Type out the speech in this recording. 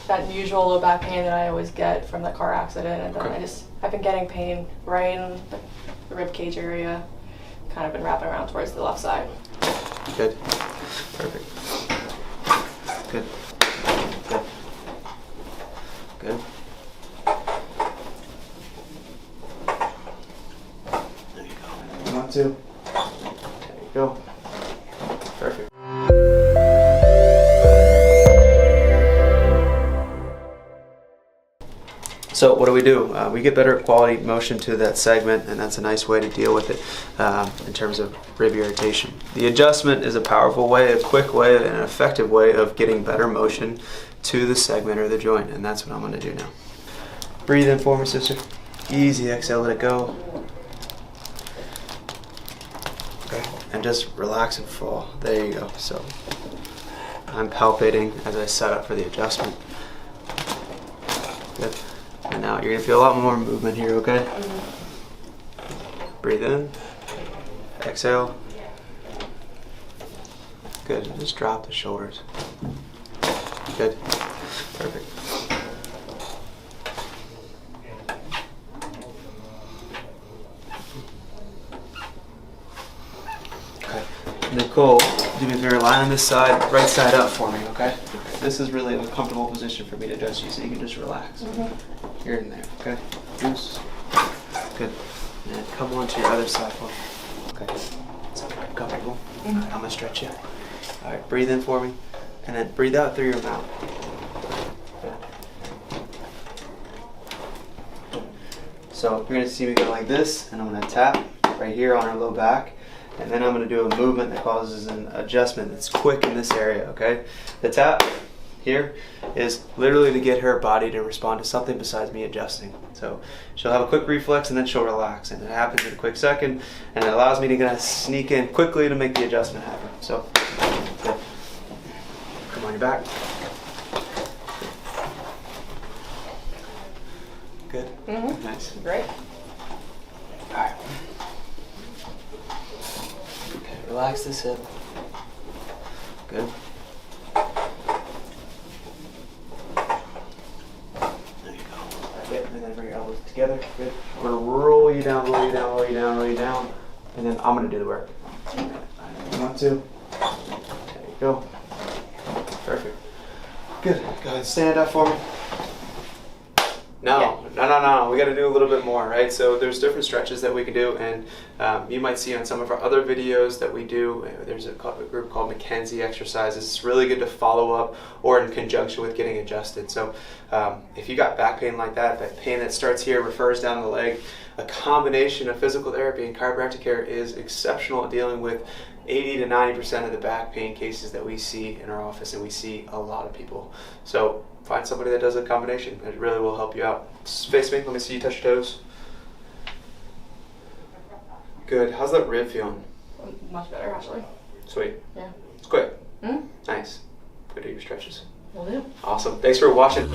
that usual low back pain that I always get from the car accident, and then I've been getting pain right in the rib cage area, kind of been wrapping around towards the left side. Good. Perfect. Good. Good. Good. There you go. You want to? There you go. Perfect. So what do? We get better quality motion to that segment, and that's a nice way to deal with it in terms of rib irritation. The adjustment is a powerful way, a quick way, and an effective way of getting better motion to the segment or the joint, and that's what I'm going to do now. Breathe in for me, sister. Easy exhale, let it go. Okay, and just relax and fall. There you go. So I'm palpating as I set up for the adjustment. Good. And now you're going to feel a lot more movement here, okay? Breathe in. Exhale. Good. And just drop the shoulders. Good. Perfect. Okay. Nicole, do me a favor, lie on this side, right side up for me, okay? This is really a comfortable position for me to adjust you, so you can just relax. Here and there, okay? Loose. Good. And come on to your other side for me. Okay. It's comfortable. I'm gonna stretch you. All right, breathe in for me, and then breathe out through your mouth. Okay. So you're gonna see me go like this, and I'm gonna tap right here on our low back, and then I'm gonna do a movement that causes an adjustment that's quick in this area, okay? The tap here is literally to get her body to respond to something besides me adjusting. So she'll have a quick reflex and then she'll relax, and it happens in a quick second, and it allows me to kind of sneak in quickly to make the adjustment happen. So good. Come on your back. Good. Nice. Great. All right. Okay, relax this hip. Good. And then bring your elbows together. Good. We're gonna roll you down, roll you down, roll you down, roll you down, and then I'm gonna do the work. You want to? There you go. Perfect. Good. Go ahead and stand up for me. No. We got to do a little bit more, right? So there's different stretches that we can do, and you might see on some of our other videos that we do, there's a group called McKenzie exercises. It's really good to follow up or in conjunction with getting adjusted. So if you got back pain like that, that pain that starts here, refers down the leg, a combination of physical therapy and chiropractic care is exceptional at dealing with 80 to 90% of the back pain cases that we see in our office, and we see a lot of people. So find somebody that does a combination. It really will help you out. Face me. Let me see you touch your toes. Good. How's that rib feeling? Much better, actually. Sweet. Yeah. It's quick. Nice. Go do your stretches. Will do. Awesome. Thanks for watching.